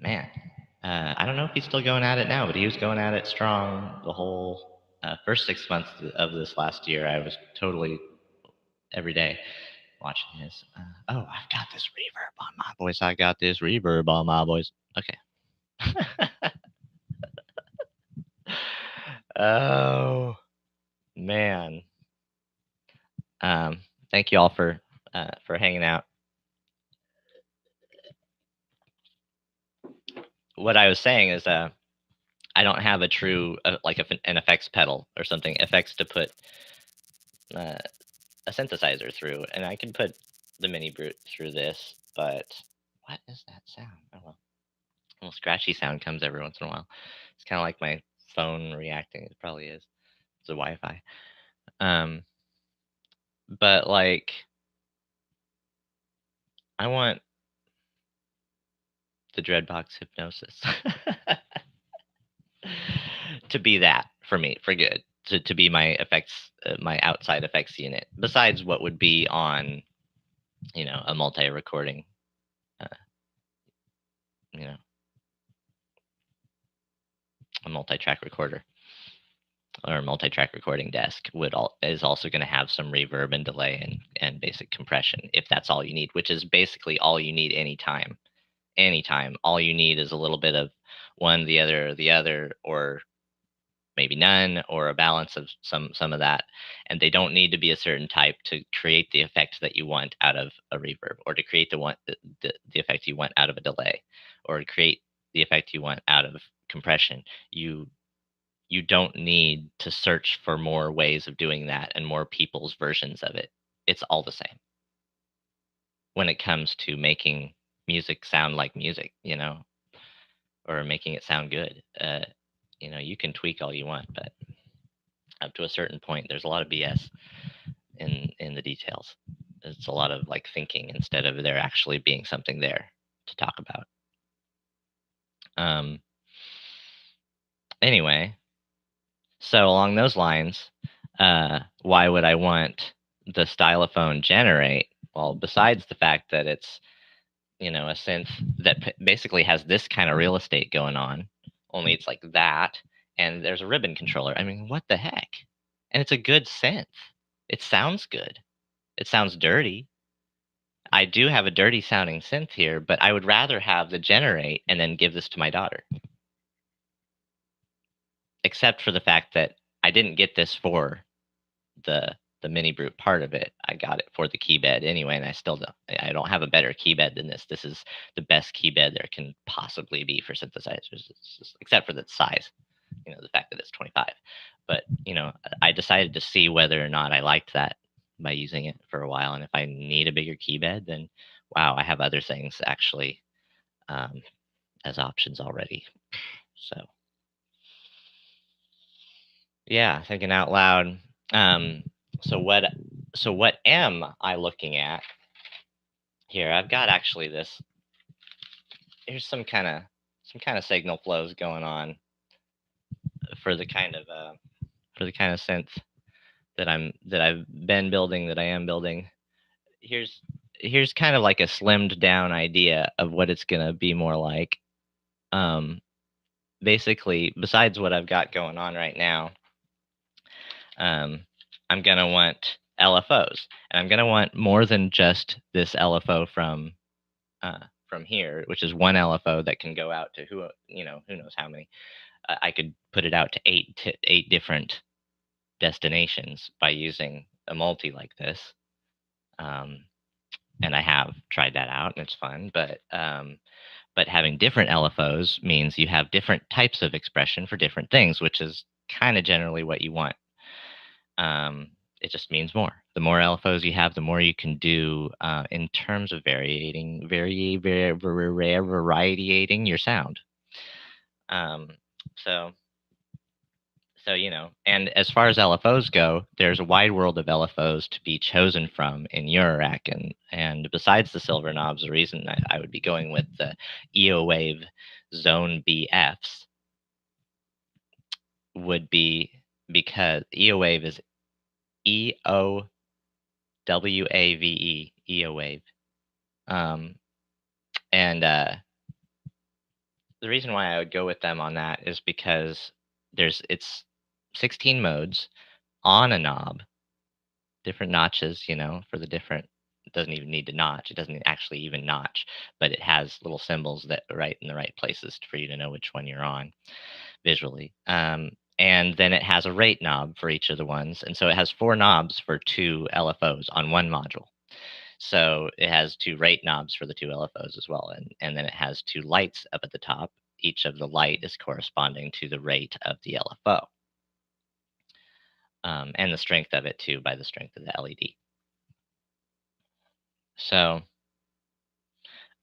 Man, I don't know if he's still going at it now, but he was going at it strong the whole first 6 months of this last year. I was totally every day watching his. Oh, I've got this reverb on my voice. I got this reverb on my voice. Okay. Oh man. Thank you all for hanging out. What I was saying is, I don't have a true like an effects pedal or something effects to put a synthesizer through, and I can put the mini brute through this. But what is that sound? Oh well, a little scratchy sound comes every once in a while. It's kind of like my phone reacting. It probably is. It's a Wi-Fi. But like, I want the Dreadbox hypnosis to be that for me, for good, to be my effects, my outside effects unit, besides what would be on, a multi-recording, uh, a multi-track recorder or a multi-track recording desk is also going to have some reverb and delay and basic compression if that's all you need, which is basically all you need anytime. All you need is a little bit of one, the other, or maybe none, or a balance of some of that. And they don't need to be a certain type to create the effect that you want out of a reverb, or to create the effect you want out of a delay, or to create the effect you want out of compression. You don't need to search for more ways of doing that and more people's versions of it. It's all the same when it comes to making music sound like music, or making it sound good. You can tweak all you want, but up to a certain point, there's a lot of BS in the details. It's a lot of like thinking instead of there actually being something there to talk about. Anyway, so along those lines, why would I want the stylophone generate? Well, besides the fact that it's a synth that basically has this kind of real estate going on, only it's like that, and there's a ribbon controller. I mean, what the heck? And it's a good synth. It sounds good. It sounds dirty. I do have a dirty sounding synth here, but I would rather have the generate and then give this to my daughter. Except for the fact that I didn't get this for the the mini brute part of it, I got it for the key bed anyway, and I don't have a better key bed than this. This is the best key bed there can possibly be for synthesizers, except for the size, the fact that it's 25. But I decided to see whether or not I liked that by using it for a while, and if I need a bigger key bed, then wow, I have other things actually um, as options already. So yeah, thinking out loud. Um, so what what am I looking at here? I've got actually this. Here's some kind of signal flows going on for the kind of synth that I've been building, that I am building. Here's kind of like a slimmed down idea of what it's gonna be more like. Um, Basically, besides what I've got going on right now, um, I'm gonna want LFOs, and I'm gonna want more than just this LFO from here, which is one LFO that can go out to who knows how many. I could put it out to eight different destinations by using a multi like this. Um, and I have tried that out, and it's fun. But having different LFOs means you have different types of expression for different things, which is kind of generally what you want. Um, it just means more. The more LFOs you have, the more you can do in terms of variegating your sound. Um, so and as far as LFOs go, there's a wide world of LFOs to be chosen from in Eurorack, and besides the silver knobs, the reason I would be going with the EO Wave Zone BFs would be because EO Wave is EOWAVE, EO Wave. And the reason why I would go with them on that is because it's 16 modes on a knob, different notches, for the different. It doesn't even need to notch. It doesn't actually even notch, but it has little symbols that are right in the right places for you to know which one you're on visually. And then it has a rate knob for each of the ones, and so it has 4 knobs for 2 LFOs on one module. So it has 2 rate knobs for the 2 LFOs as well, and then it has 2 lights up at the top. Each of the light is corresponding to the rate of the LFO, and the strength of it too, by the strength of the LED. So,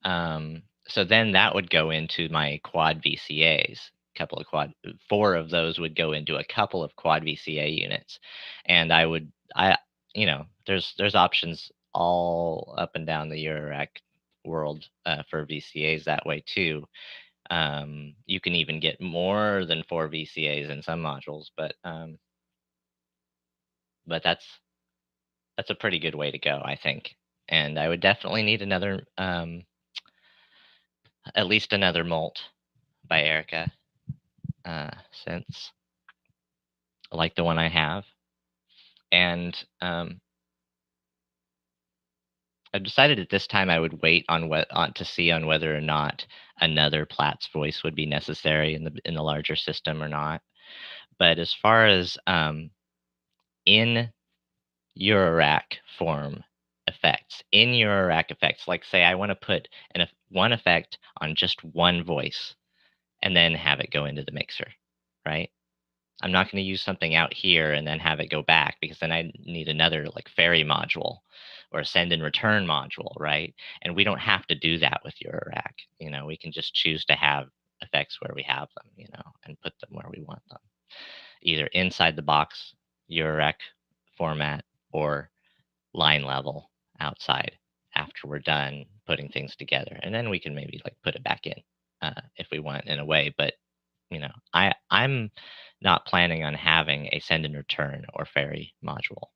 so then that would go into my quad VCAs. Couple of 4 of those would go into a couple of quad VCA units, and there's options all up and down the Eurorack world for VCAs that way too. You can even get more than 4 VCAs in some modules, but that's a pretty good way to go, I think. And I would definitely need another, at least another Molt by Erica, since like the one I have. And I decided at this time I would wait to see on whether or not another Platt's voice would be necessary in the larger system or not. But as far as in Eurorack form effects, like say I want to put one effect on just one voice and then have it go into the mixer, right? I'm not going to use something out here and then have it go back, because then I need another like ferry module or a send and return module, right? And we don't have to do that with Eurorack. We can just choose to have effects where we have them, and put them where we want them, either inside the box Eurorack format or line level outside after we're done putting things together. And then we can maybe like put it back in if we want in a way. But I'm not planning on having a send and return or ferry module.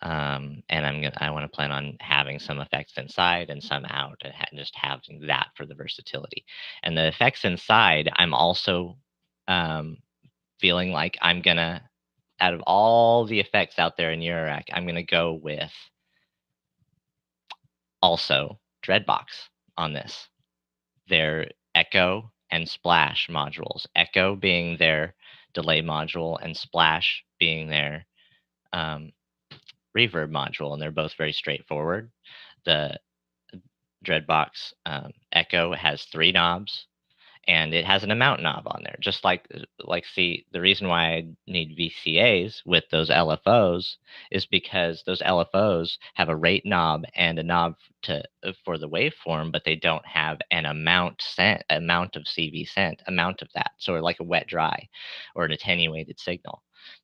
And I want to plan on having some effects inside and some out, and just having that for the versatility. And the effects inside, I'm also feeling like I'm gonna, out of all the effects out there in Eurorack, I'm gonna go with also Dreadbox on this. Their Echo and Splash modules. Echo being their delay module, and Splash being their reverb module, and they're both very straightforward. The Dreadbox Echo has 3 knobs, and it has an amount knob on there. Just like see, the reason why I need VCAs with those LFOs is because those LFOs have a rate knob and a knob to for the waveform, but they don't have an amount of CV sent, amount of that. So like a wet dry or an attenuated signal.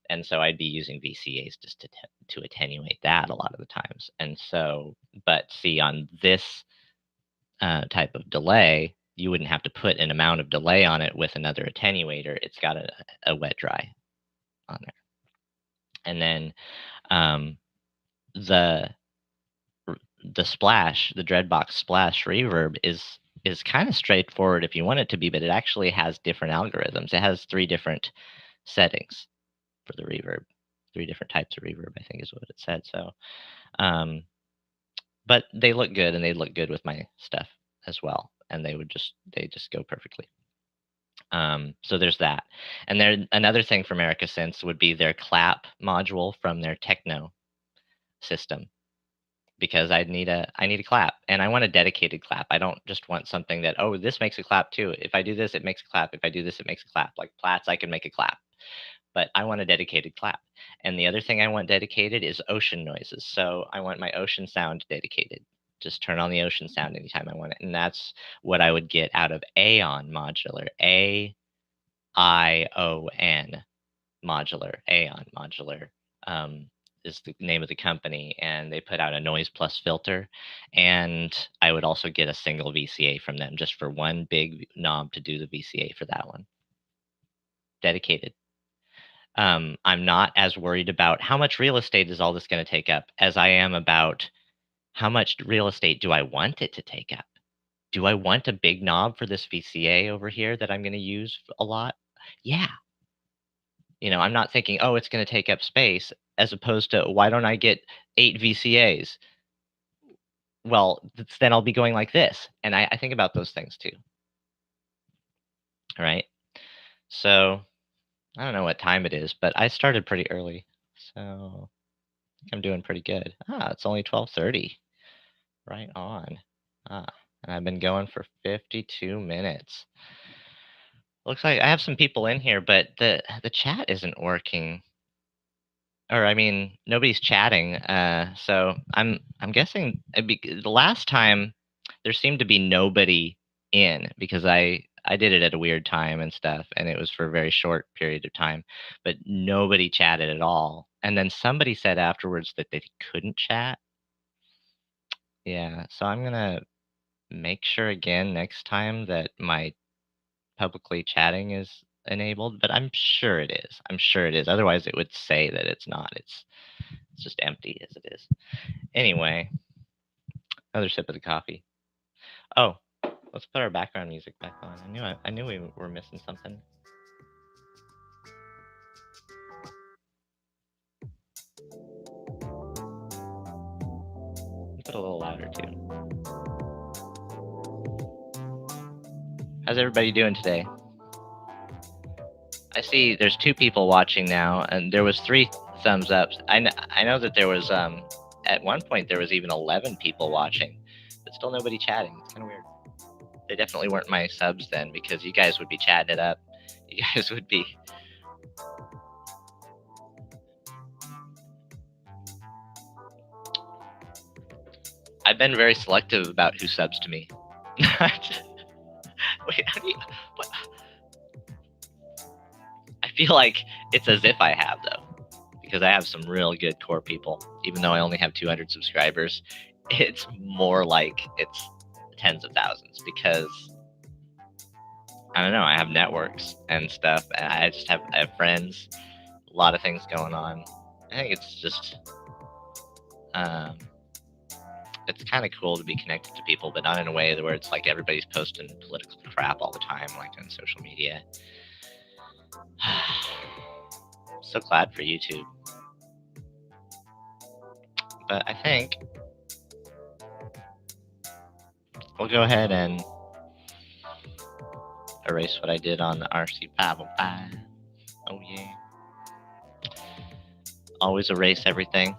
And so I'd be using VCAs just to attenuate that a lot of the times. And so, but see, on this type of delay, you wouldn't have to put an amount of delay on it with another attenuator. It's got a wet dry on there. And then the splash, the Dreadbox Splash reverb is kind of straightforward if you want it to be, but it actually has different algorithms. It has 3 different settings for the reverb, 3 different types of reverb, I think is what it said. So, but they look good, and they look good with my stuff as well, and they just go perfectly. So there's that. And then another thing for America Synths would be their clap module from their techno system, because I need a clap, and I want a dedicated clap. I don't just want something that, oh, this makes a clap too. If I do this, it makes a clap. If I do this, it makes a clap. Like Platts, I can make a clap, but I want a dedicated clap. And the other thing I want dedicated is ocean noises. So I want my ocean sound dedicated. Just turn on the ocean sound anytime I want it. And that's what I would get out of Aeon Modular. AION Modular. Aeon Modular is the name of the company. And they put out a noise plus filter. And I would also get a single VCA from them, just for one big knob to do the VCA for that one. Dedicated. I'm not as worried about how much real estate is all this going to take up as I am about how much real estate do I want it to take up. Do I want a big knob for this VCA over here that I'm going to use a lot? Yeah. I'm not thinking, oh, it's going to take up space, as opposed to, why don't I get 8 VCAs? Well, then I'll be going like this. And I think about those things too. All right. So I don't know what time it is, but I started pretty early. So I'm doing pretty good. It's only 12:30. Right on. And I've been going for 52 minutes. Looks like I have some people in here, but the chat isn't working. Or I mean, nobody's chatting. So I'm guessing the last time there seemed to be nobody in, because I did it at a weird time and stuff, and it was for a very short period of time, but nobody chatted at all. And then somebody said afterwards that they couldn't chat. Yeah, so I'm gonna make sure again next time that my publicly chatting is enabled, but I'm sure it is. I'm sure it is. Otherwise, it would say that it's not. It's just empty as it is. Anyway, another sip of the coffee. Oh, let's put our background music back on. I knew we were missing something. Put a little louder too. How's everybody doing today? I see there's 2 people watching now, and there was 3 thumbs up. I know that there was at one point there was even 11 people watching, but still nobody chatting. It's kind of weird. They definitely weren't my subs then, because you guys would be chatting it up. You guys would be. I've been very selective about who subs to me. Wait, how do you? What? I feel like it's as if I have, though, because I have some real good core people. Even though I only have 200 subscribers, it's more like it's tens of thousands, because I don't know, I have networks and stuff, and I have friends, a lot of things going on. I think it's just it's kind of cool to be connected to people, but not in a way where it's like everybody's posting political crap all the time, like on social media. So glad for YouTube. But I think we'll go ahead and erase what I did on the RC505. Oh yeah. always erase everything.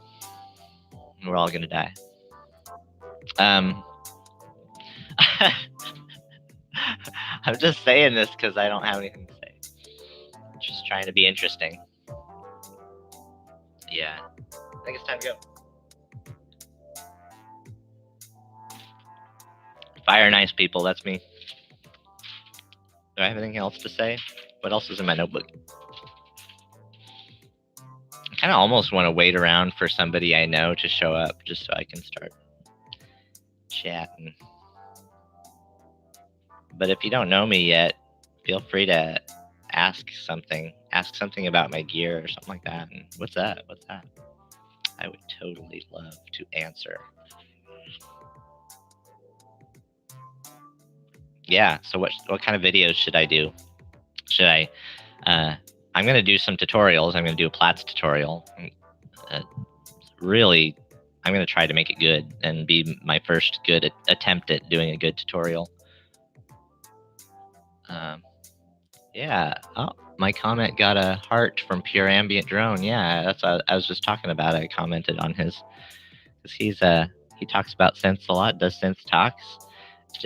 We're all gonna die. I'm just saying this because I don't have anything to say. Just trying to be interesting. Yeah, I think it's time to go. Fire nice people, that's me. Do I have anything else to say? What else is in my notebook? I kind of almost want to wait around for somebody I know to show up just so I can start chatting. But if you don't know me yet, feel free to ask something. Ask something about my gear or something like that. And what's that? What's that? I would totally love to answer. Yeah. So what kind of videos should I do? Should I? I'm gonna do some tutorials. I'm gonna do a Platts tutorial. Really, I'm gonna try to make it good and be my first good attempt at doing a good tutorial. Yeah. Oh, my comment got a heart from Pure Ambient Drone. Yeah, that's what I was just talking about. I commented on his because he talks about synths a lot. Does synth talks,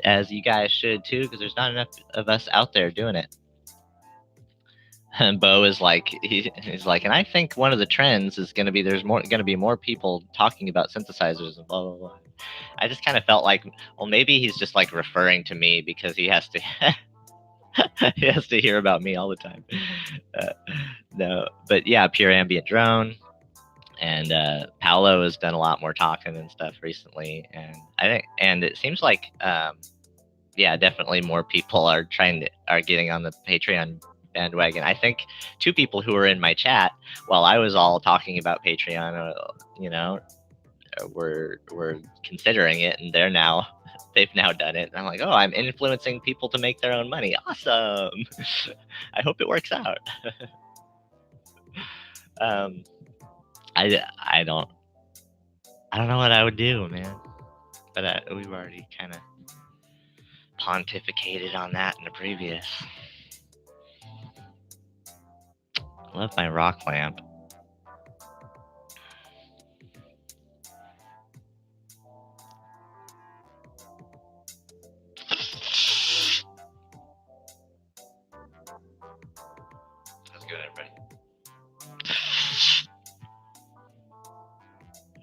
as you guys should too, because there's not enough of us out there doing it. And Bo is like he's like, and I think one of the trends is going to be there's going to be more people talking about synthesizers and blah blah blah. I just kind of felt like, well, maybe he's just like referring to me because he has to he has to hear about me all the time. No, but yeah, Pure Ambient Drone, and Paolo has done a lot more talking and stuff recently, and I think, and it seems like, yeah, definitely more people are getting on the Patreon bandwagon. I think two people who were in my chat while I was all talking about Patreon, were considering it, and they've now done it. And I'm like, oh, I'm influencing people to make their own money. Awesome. I hope it works out. I don't know what I would do, man. But we've already kind of pontificated on that in the previous. I love my rock lamp. That's good, everybody.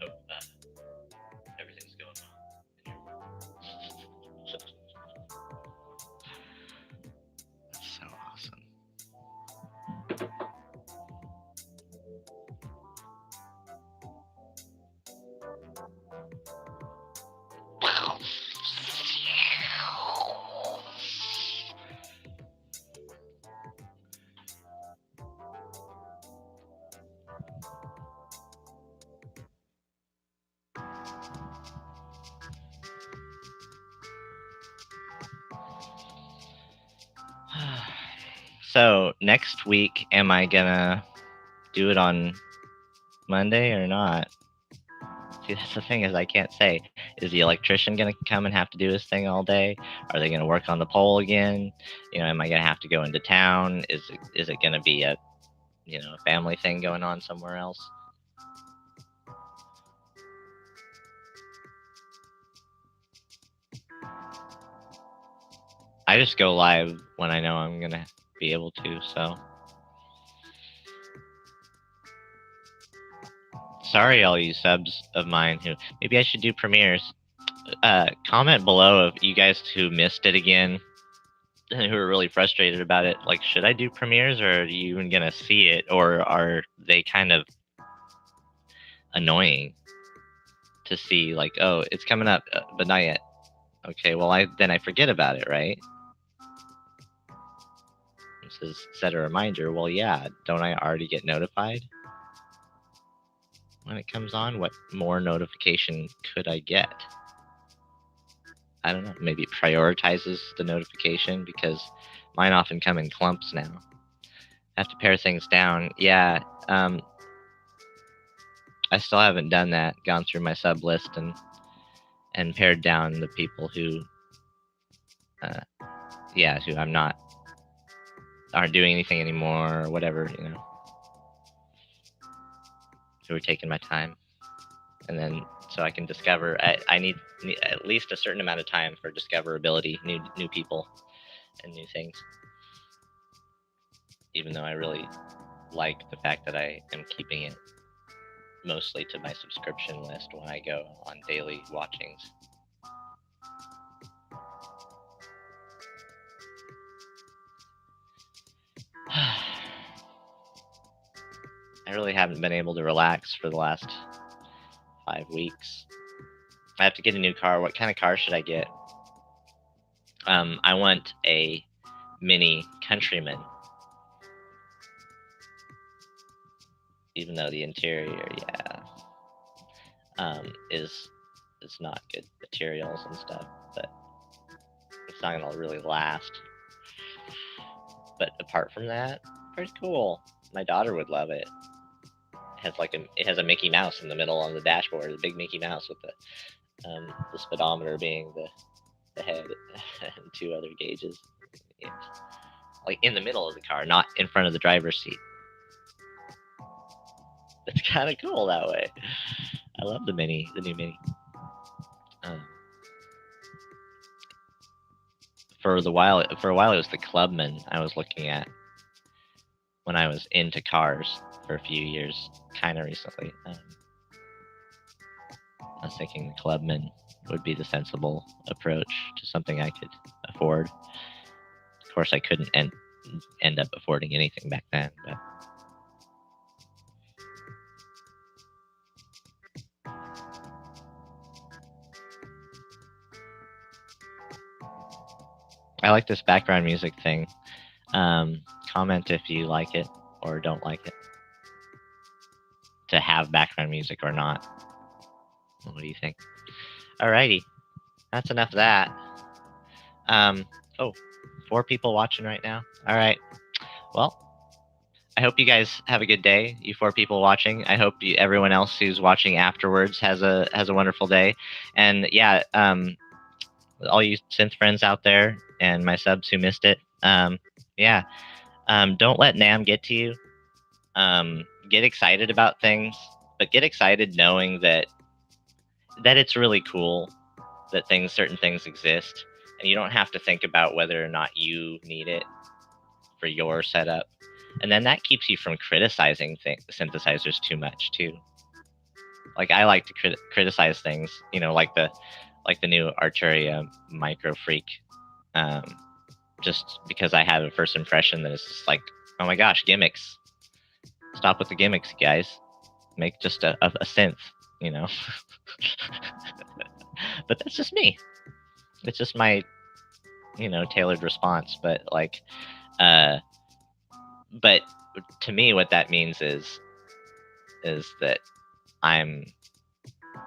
Hope everything's going well. That's so awesome. So next week, am I gonna do it on Monday or not? See, that's the thing, is I can't say. Is the electrician gonna come and have to do his thing all day? Are they gonna work on the pole again? Am I gonna have to go into town? Is it gonna be a family thing going on somewhere else? I just go live when I know I'm gonna be able to, so. Sorry, all you subs of mine who maybe I should do premieres. Comment below if you guys who missed it again, who are really frustrated about it. Like, should I do premieres, or are you even gonna see it, or are they kind of annoying to see? Like, oh, it's coming up, but not yet. Okay, well, I forget about it, right? It says set a reminder. Well, yeah, don't I already get notified when it comes on? What more notification could I get? I don't know. Maybe it prioritizes the notification, because mine often come in clumps now. I have to pare things down. Yeah. I still haven't done that. Gone through my sub list and pared down the people who, who aren't doing anything anymore or whatever. through taking my time, and then so I can discover. I need at least a certain amount of time for discoverability, new people, and new things. Even though I really like the fact that I am keeping it mostly to my subscription list when I go on daily watchings. I really haven't been able to relax for the last 5 weeks. I have to get a new car. What kind of car should I get? I want a Mini Countryman. Even though the interior, is not good materials and stuff, but it's not gonna really last. But apart from that, pretty cool. My daughter would love it. It has a Mickey Mouse in the middle on the dashboard, a big Mickey Mouse with the speedometer being the head and 2 other gauges. Yeah. Like in the middle of the car, not in front of the driver's seat. It's kind of cool that way. I love the new Mini. For a while, it was the Clubman I was looking at when I was into cars for a few years, kind of recently. I was thinking the Clubman would be the sensible approach to something I could afford. Of course, I couldn't end up affording anything back then, but I like this background music thing. Comment if you like it or don't like it. To have background music or not. What do you think? Alrighty. That's enough of that. Oh, 4 people watching right now. Alright. Well, I hope you guys have a good day, you 4 people watching. I hope everyone else who's watching afterwards has a wonderful day. And yeah, all you synth friends out there and my subs who missed it, yeah, don't let NAMM get to you. Get excited about things, but get excited knowing that it's really cool that certain things exist, and you don't have to think about whether or not you need it for your setup. And then that keeps you from criticizing synthesizers too much too. Like I like to criticize things, like the new Arturia Micro Freak, just because I have a first impression that it's just like, oh my gosh, gimmicks. Stop with the gimmicks, guys. Make just a synth, But that's just me. It's just my, tailored response. But but to me, what that means is that I'm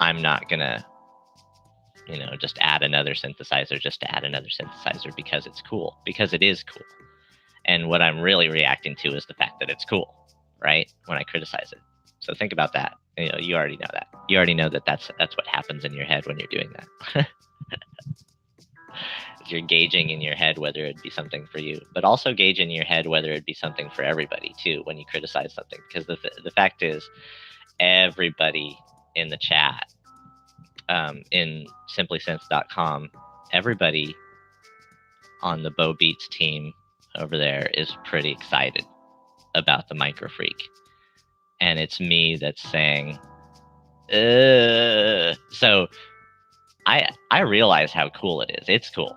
not gonna, just add another synthesizer just to add another synthesizer because it's cool, because it is cool. And what I'm really reacting to is the fact that it's cool, right? When I criticize it. So think about that. You already know that. You already know that that's what happens in your head when you're doing that. You're gauging in your head whether it'd be something for you, but also gauge in your head whether it'd be something for everybody too when you criticize something. Because the fact is, everybody in the chat, in simplysynth.com, everybody on the Bo Beats team over there is pretty excited about the Micro Freak. And it's me that's saying, so I realize how cool it is. It's cool.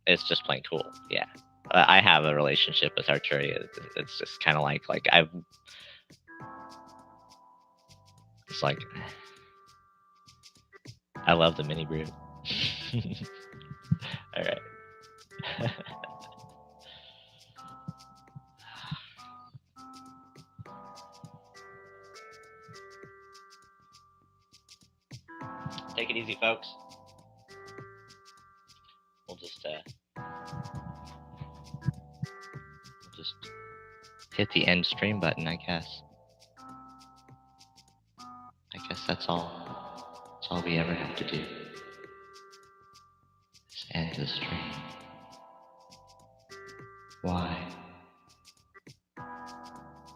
It's just plain cool. Yeah. I have a relationship with Arturia. It's just kind of like it's like, I love the Mini Brew. All right. Take it easy, folks. We'll just hit the end stream button, I guess. I guess that's all. That's all we ever have to do. Is end the stream. Why?